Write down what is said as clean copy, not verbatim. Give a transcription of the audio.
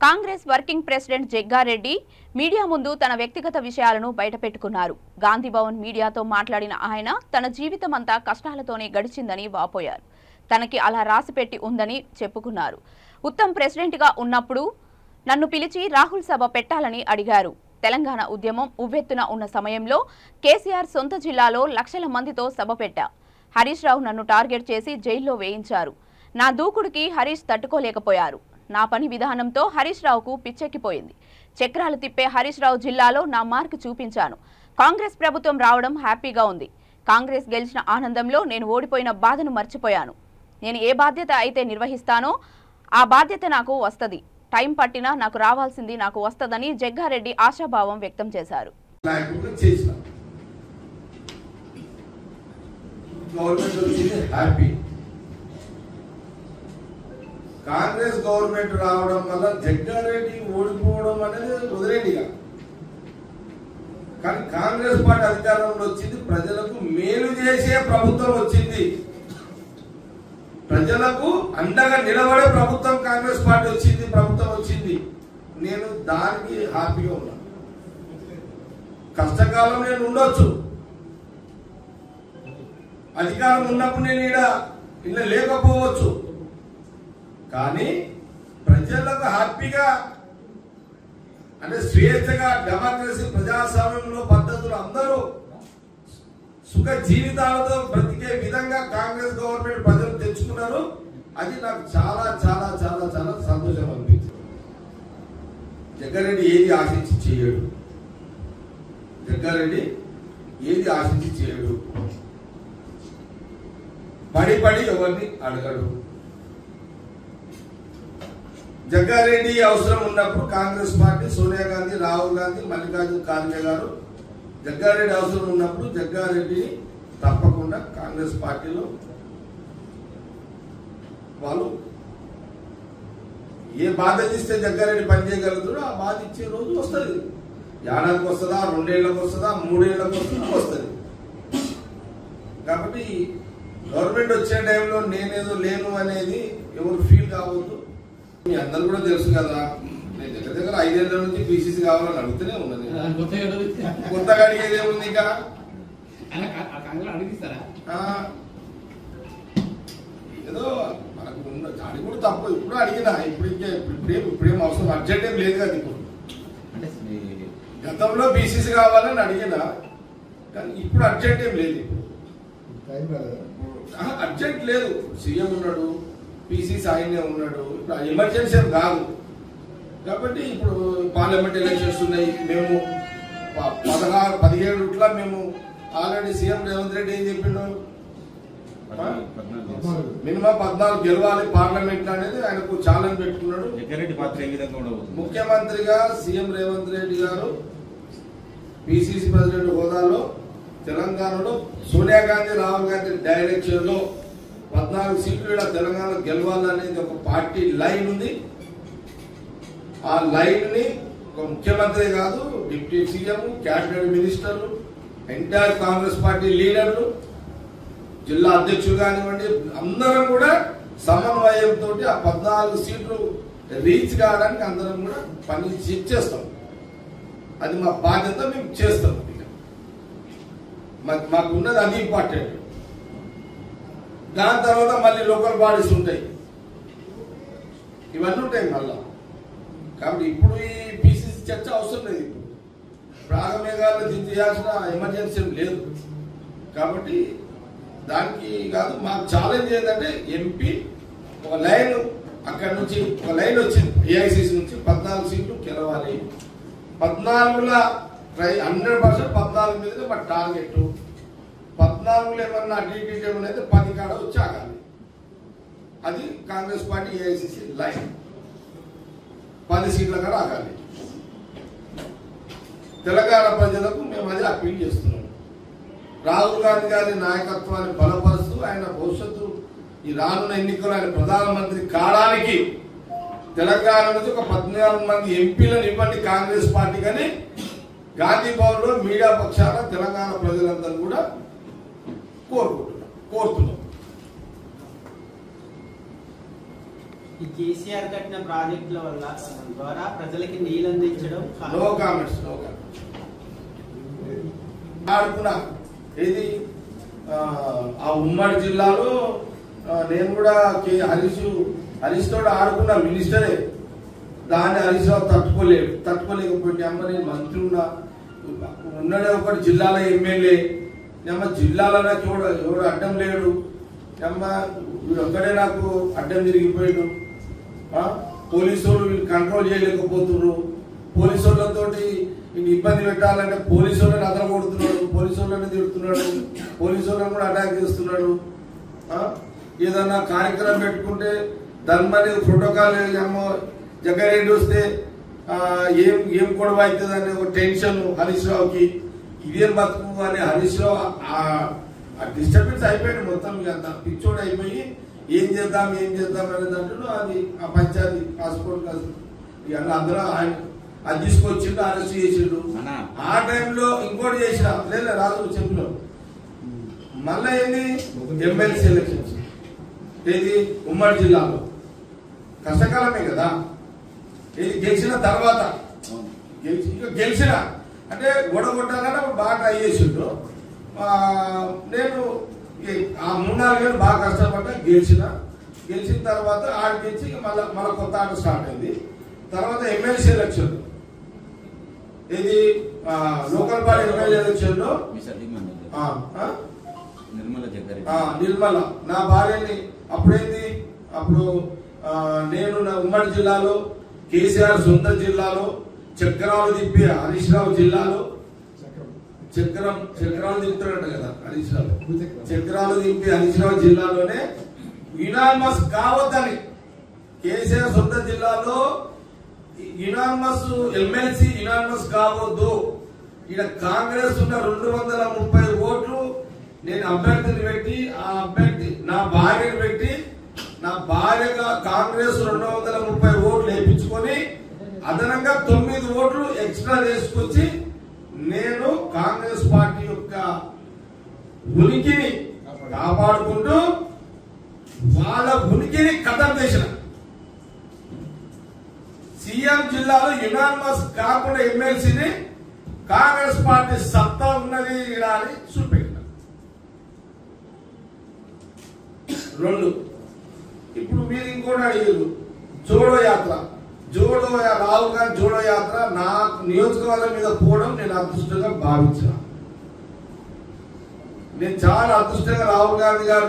Congress working president Jaggareddy media ముందు తన వ్యక్తిగత విషయాలను బయటపెట్టుకున్నారు. గాంధీ భవన్ మీడియాతో మాట్లాడిన ఆయన తన జీవితమంతా కష్టాలతోనే గడిచిందని వాపోయారు. తనకి అలా రాసిపెట్టి ఉందని చెప్పుకున్నారు. ఉత్తమ్ ప్రెసిడెంట్గా ఉన్నప్పుడు నన్ను పిలిచి రాహుల్ సభ పెట్టాలని అడిగారు. తెలంగాణ ఉద్యమం ఉవ్వెత్తున ఉన్న సమయంలో కేసీఆర్ సొంత జిల్లాలో లక్షల మందితో సభ పెట్టా. హరీష్ రావు నన్ను టార్గెట్ చేసి జైల్లో వేయించారు. నా దూకుడికి హరీష్ తట్టుకోలేకపోయారు. నా పని విధానంతో హరీష్ రావుకు పిచ్చెక్కిపోయింది. చక్రాలు తిప్పే హరీష్ రావు జిల్లాలో నా మార్క్ చూపించాను. కాంగ్రెస్ ప్రభుత్వం రావడం హ్యాపీగా ఉంది. కాంగ్రెస్ గెలిచిన ఆనందంలో నేను ఓడిపోయిన బాధను మర్చిపోయాను. నేను ఏ బాధ్యత అయితే నిర్వహిస్తానో ఆ బాధ్యత నాకు వస్తది. టైం పట్టినా నాకు రావాల్సింది నాకు వస్తదని జగ్గారెడ్డి ఆశాభావం వ్యక్తం చేశారు. కాంగ్రెస్ గవర్నమెంట్ రావడం వల్ల జగ్గారెడ్డి ఓడిపోవడం అనేది వదిలేండిగా, కానీ కాంగ్రెస్ పార్టీ అధికారంలో వచ్చింది. ప్రజలకు మేలు చేసే ప్రభుత్వం వచ్చింది. ప్రజలకు అండగా నిలబడే ప్రభుత్వం కాంగ్రెస్ పార్టీ వచ్చింది, ప్రభుత్వం వచ్చింది. నేను దానికి హ్యాపీగా ఉన్నాను. కష్టకాలం నేను ఉండొచ్చు, అధికారం ఉన్నప్పుడు నేను ఇలా లేకపోవచ్చు, కానీ ప్రజలకు హ్యాపీగా అంటే స్వేచ్ఛగా డెమోక్రసీ ప్రజాస్వామ్యంలో పద్ధతులు అందరూ సుఖ జీవితాలతో బ్రతికే విధంగా కాంగ్రెస్ గవర్నమెంట్ ప్రజలు తెచ్చుకున్నారు. అది నాకు చాలా చాలా చాలా చాలా సంతోషం అనిపించింది. జగ్గారెడ్డి ఏది ఆశించి చేయడు, జగ్గారెడ్డి ఏది ఆశించి చేయడు. పడి పడి ఎవరిని అడగడు. జగ్గారెడ్డి అవసరం ఉన్నప్పుడు కాంగ్రెస్ పార్టీ సోనియా గాంధీ, రాహుల్ గాంధీ, మల్లికార్జున ఖార్గే గారు జగ్గారెడ్డి అవసరం ఉన్నప్పుడు జగ్గారెడ్డిని తప్పకుండా కాంగ్రెస్ పార్టీలో వాళ్ళు ఏ బాధ్యత ఇస్తే జగ్గారెడ్డి పనిచేయగలుగుతాడో ఆ బాధ్యత ఇచ్చే రోజు వస్తుంది. ఏడాదికి వస్తుందా, 2 ఏళ్లకు వస్తుందా, 3 ఏళ్లకు వస్తుందా, వస్తుంది. కాబట్టి గవర్నమెంట్ వచ్చే టైంలో నేనేదో లేను అనేది ఎవరు ఫీల్ కావద్దు. మీ అందరు కూడా తెలుసు కదా, నేను దగ్గర 5 ఏళ్ల నుంచి బీసీసీ కావాలని అడుగుతూనే ఉన్నది. కొత్తగా అడిగేది ఏముంది? ఇంకా ఏదో మనకు ఉన్న దాని కూడా తప్పు. ఇప్పుడు అడిగినా ఇప్పుడేం అవసరం, అర్జెంట్ ఏం లేదు కదా. ఇప్పుడు గతంలో బీసీసీ కావాలని అడిగినా, కానీ ఇప్పుడు అర్జెంట్ ఏం లేదు. అర్జెంట్ లేదు. సీఎం ఉన్నాడు, పీసీసీ ఆయనే ఉన్నాడు. ఇప్పుడు ఎమర్జెన్సీ ఏం కాదు. కాబట్టి ఇప్పుడు పార్లమెంట్ ఎలక్షన్స్ ఉన్నాయి. మేము 17 మేము ఆల్రెడీ సీఎం రేవంత్ రెడ్డి ఏం చెప్పిండు, మినిమం 14 గెలవాలి పార్లమెంట్ అనేది ఆయనకు ఛాలెంజ్ పెట్టుకున్నాడు. ముఖ్యమంత్రిగా సీఎం రేవంత్ రెడ్డి గారు పిసిసి ప్రెసిడెంట్ హోదాలో తెలంగాణలో సోనియా గాంధీ, రాహుల్ గాంధీ డైరెక్షన్ లో 14 సీట్లు తెలంగాణ గెలవాలనేది ఒక పార్టీ లైన్ ఉంది. ఆ లైన్ ని ఒక ముఖ్యమంత్రి కాదు, డిప్యూటీ సీఎం, క్యాబినెట్ మినిస్టర్లు, ఎంటైర్ కాంగ్రెస్ పార్టీ లీడర్లు, జిల్లా అధ్యక్షులు కానివ్వండి, అందరం కూడా సమన్వయంతో ఆ 14 సీట్లు రీచ్ కావడానికి అందరం కూడా పని చేస్తాం. అది మా బాధ్యత, మేము చేస్తాం. మాకున్నది అది ఇంపార్టెంట్. దాని తర్వాత మళ్ళీ లోకల్ బాడీస్ ఉంటాయి, ఇవన్నీ ఉంటాయి మళ్ళా. కాబట్టి ఇప్పుడు ఈ పీసీసీ చర్చ అవసరం లేదు. ఇప్పుడు ఆగమేఘాలను దించేయాల్సిన ఎమర్జెన్సీ లేదు. కాబట్టి దానికి కాదు, మాకు ఛాలెంజ్ ఏంటంటే ఎంపీ ఒక లైన్, అక్కడి నుంచి ఒక లైన్ వచ్చింది ఏఐసిసి నుంచి 14 సీట్లు గెలవాలి. 14లో 100% 14 మీద మా టార్గెట్. 14లో ఏమన్నా అడ్మిట్ ఏమన్నా 10 కాడ వచ్చి ఆగాలి. అది కాంగ్రెస్ పార్టీ ఏఐసిసి లైన్. 10 సీట్ల కాడ ఆగాలి. తెలంగాణ ప్రజలకు మేము అది అప్పీల్ చేస్తున్నాం. రాహుల్ గాంధీ గారి నాయకత్వాన్ని బలపరుస్తూ ఆయన భవిష్యత్తు ఈ రానున్న ఎన్నికలు ఆయన ప్రధానమంత్రి కావడానికి తెలంగాణ నుంచి ఒక 14 మంది ఎంపీలను ఇవ్వండి కాంగ్రెస్ పార్టీ. కానీ గాంధీ భవన్ లో మీడియా పక్షాన తెలంగాణ ప్రజలందరూ కూడా కోరుతున్నాం. ఈ కేసీఆర్ కట్టిన ప్రాజెక్టుల వల్ల ద్వారా ప్రజలకి నీళ్ళు అందించడం ఆడుకున్నా ఏది ఆ ఉమ్మడి జిల్లాలో నేను కూడా హరీష్ తోటి ఆడుకున్నా మినిస్టరే. దాన్ని హరీష్ రావు తట్టుకోలేకపోయింది. అమ్మ నేను మంత్రి ఉన్నాడే ఒకటి జిల్లాలో ఎమ్మెల్యే, అమ్మ జిల్లాలో నాకు ఎవడు అడ్డం లేడు, అమ్మ వీడు ఒక్కడే నాకు అడ్డం తిరిగిపోయాడు. పోలీసు వాళ్ళు వీళ్ళు కంట్రోల్ చేయలేకపోతున్నారు. పోలీసు వాళ్ళతో ఇబ్బంది పెట్టాలంటే పోలీసు వాళ్ళని అదన కొడుతున్నాడు, పోలీసు వాళ్ళని తిడుతున్నాడు, పోలీసు వాళ్ళని కూడా అటాక్ చేస్తున్నాడు. ఏదన్నా కార్యక్రమం పెట్టుకుంటే దాని మీద ప్రోటోకాల్ ఏమో జగ్గారెడ్డి వస్తే ఏం గొడవ అవుతుంది అనే ఒక టెన్షన్ హరీష్ రావుకి. ఇదేం బతుకు అని హరీష్ రావు డిస్టర్బెన్స్ అయిపోయాడు. మొత్తం అంత పిచ్చోడు అయిపోయి ఏం చేద్దాం అనే దాంట్లో అది ఆ పంచాయతీ పాస్పోర్ట్ ఇవన్నీ అందరూ ఆయన అది తీసుకొచ్చిండు, అరెస్ట్ చేసిండు. ఆ టైంలో ఇంకోటి చేసిన లేదా రాజు చెప్పులో మళ్ళా ఏంది ఎమ్మెల్సీ ఎలక్షన్స్ ఏది ఉమ్మడి జిల్లాలో కష్టకాలమే కదా. ఇది గెలిచిన తర్వాత గెలిచిన అంటే గొడగొట్టాలని బాగా ట్రై చేసిండు. నేను ఆ 3-4 ఏళ్ళు బాగా కష్టపడ్డా, గెలిచిన తర్వాత ఆడ గెలిచి మళ్ళీ కొత్త ఆట స్టార్ట్ అయింది. తర్వాత ఎమ్మెల్సీ ఎలక్షన్ ఇది లోకల్ బాడీ ఎమ్మెల్యే ఎలక్షన్ లో నిర్మల నా భార్యని అప్పుడేంది అప్పుడు నేను నా ఉమ్మడి జిల్లాలో కేసీఆర్ సొంత జిల్లాలో చక్రాలు తిప్పి హరీష్ రావు జిల్లాలో చక్రాలు తిప్పుతాడంట కదా హరీష్ రావు. చక్రాలు తిప్పి హరీష్ రావు జిల్లాలోనే యునానిమస్ కావద్దని కేసీఆర్ సొంత జిల్లాలో యునానిమస్ ఎమ్మెల్సీ యునానిమస్ కావద్దు. ఇక్కడ కాంగ్రెస్ ఉన్న 230 ఓట్లు నేను అభ్యర్థిని పెట్టి ఆ అభ్యర్థి నా భార్యను పెట్టి నా భార్యగా కాంగ్రెస్ 230 ఓట్లు వేయించుకొని అదనంగా 9 ఓట్లు ఎక్స్ట్రా చేసుకొచ్చి నేను కాంగ్రెస్ పార్టీ యొక్క ఉనికిని కాపాడుకుంటూ వాళ్ళ ఉనికిని ఖతం చేసిన. సీఎం జిల్లాలో యునానిమస్ కాకుండా ఎమ్మెల్సీని కాంగ్రెస్ పార్టీ సత్తా ఉన్నది అని చూపెట్టిన. 2 ఇప్పుడు మీరు ఇంకోటి అడిగారు జోడో యాత్ర. రాహుల్ గాంధీ జోడో యాత్ర నా నియోజకవర్గం మీద పోవడం నేను అదృష్టంగా భావించిన. నేను చాలా అదృష్టంగా రాహుల్ గాంధీ గారు